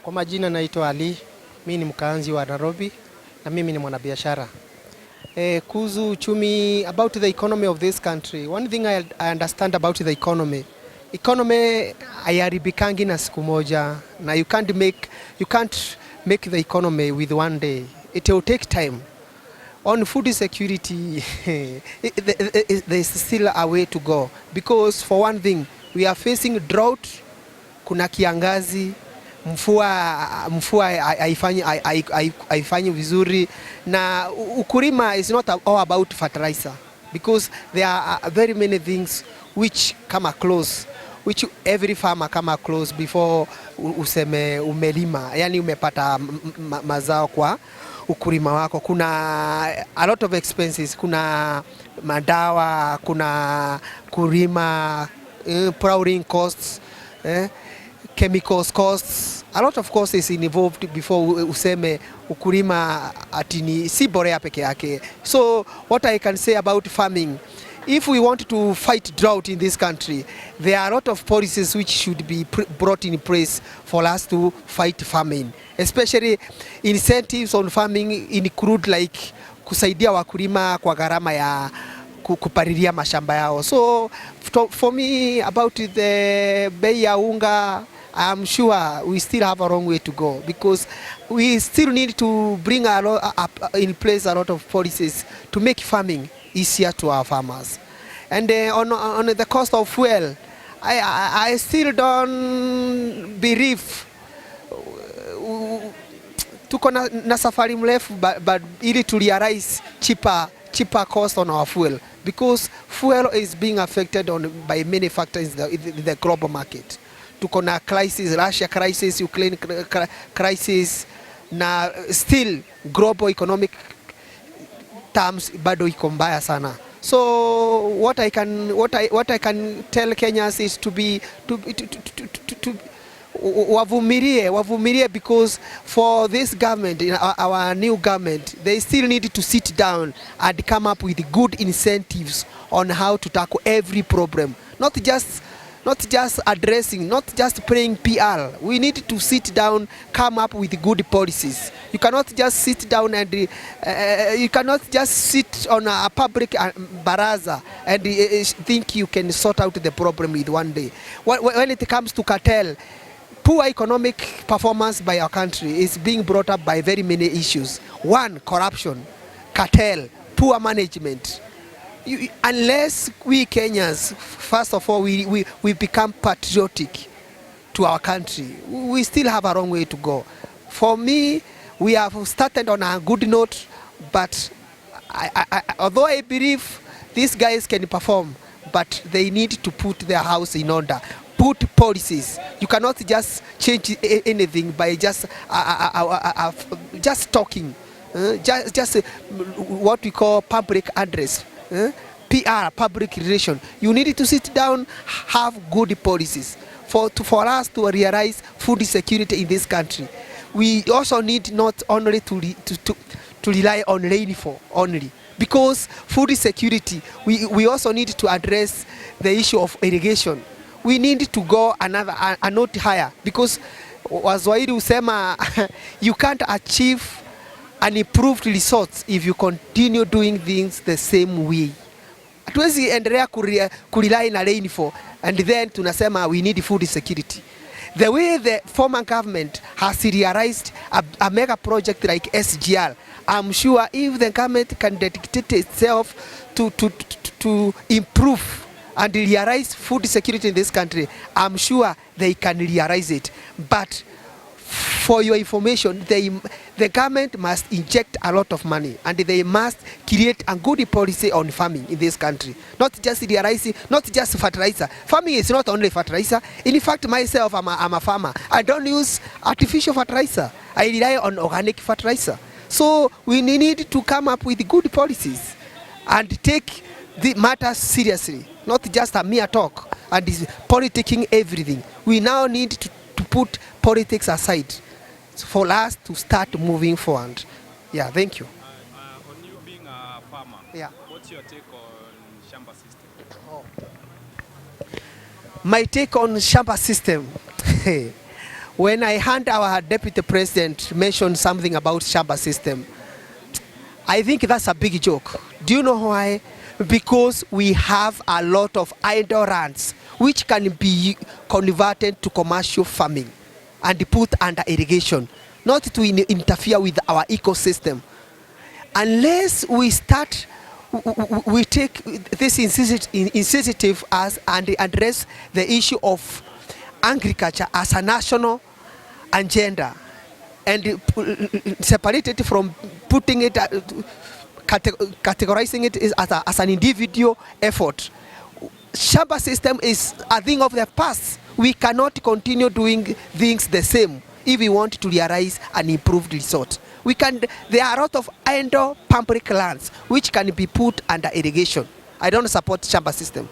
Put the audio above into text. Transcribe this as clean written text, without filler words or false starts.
Kwa majina naitwa Ali, mimi ni mkaanzi wa Nairobi na mimi ni mwanabiashara. Kuhusu uchumi, about the economy of this country, one thing I understand about the economy hayaribikangi na siku moja, na you can't make the economy with one day. It will take time. On food security, there's still a way to go, because for one thing, we are facing drought, kuna kiangazi, mvua haifanyi vizuri, na ukulima is not all about fertilizer, because there are very many things which come close, which every farmer come close before useme umelima, yani umepata mazao kwa ukulima wako. Kuna a lot of expenses, kuna madawa, kuna kulima, plowing costs, chemicals costs, a lot of costs is involved before useme ukulima atini si borea peke yake. So what I can say about farming, if we want to fight drought in this country, there are a lot of policies which should be brought in place for us to fight famine. Especially incentives on farming include like kusaidia wakulima kwa gharama ya kupalilia mashamba yao. So for me, about the bei ya unga, I'm sure we still have a long way to go, because we still need to bring in place a lot of policies to make farming easier to our farmers. And on the cost of fuel, I still don't believe tuko na safari mrefu, but ili to realize cheaper cost on our fuel, because fuel is being affected by many factors in the global market. Tuko na crisis, Russia crisis, Ukraine crisis, na still global economic terms bado iko mbaya sana. So what I can tell Kenyans is to wavumilie, because for this government, our new government, they still need to sit down and come up with good incentives on how to tackle every problem, not just addressing, not just playing PR. We need to sit down, come up with good policies. You cannot just sit down and you cannot just sit on a public baraza and think you can sort out the problem with one day. When it comes to cartel, poor economic performance by our country is being brought up by very many issues. One, corruption, cartel, poor management. Unless we Kenyans, first of all, we become patriotic to our country, we still have a long way to go. For me, we have started on a good note, but although I believe these guys can perform, but they need to put their house in order. Put policies. You cannot just change anything by just talking. Just what we call public address. PR, public relation. You need to sit down, have good policies for us to realize food security in this country. We also need not only to rely on rainfall only, because food security, we also need to address the issue of irrigation. We need to go a note higher, because Waswahili usema you can't achieve an improved results if you continue doing things the same way. Hatuwezi endelea kurely na rainfall and then tunasema we need food security. The way the former government has realized a mega project like SGR, I'm sure if the government can dedicate itself to improve and realize food security in this country, I'm sure they can realize it. But for your information, the government must inject a lot of money, and they must create a good policy on farming in this country. Not just realizing, not just fertilizer. Farming is not only fertilizer. In fact, myself, I'm a farmer. I don't use artificial fertilizer. I rely on organic fertilizer. So we need to come up with good policies and take the matter seriously, not just a mere talk and politicking everything. We now need to put politics aside for us to start moving forward. Yeah, thank you. On you being a farmer, yeah, what's your take on shamba system? Oh. My take on shamba system. When I heard our deputy president mention something about shamba system, I think that's a big joke. Do you know why? Because we have a lot of idle lands which can be converted to commercial farming and put under irrigation, not to interfere with our ecosystem. Unless we take this initiative as and address the issue of agriculture as a national agenda and separate it from putting it, categorizing it as an individual effort. Shamba system is a thing of the past. We cannot continue doing things the same if we want to realize an improved result. There are a lot of idle public lands which can be put under irrigation. I don't support shamba system.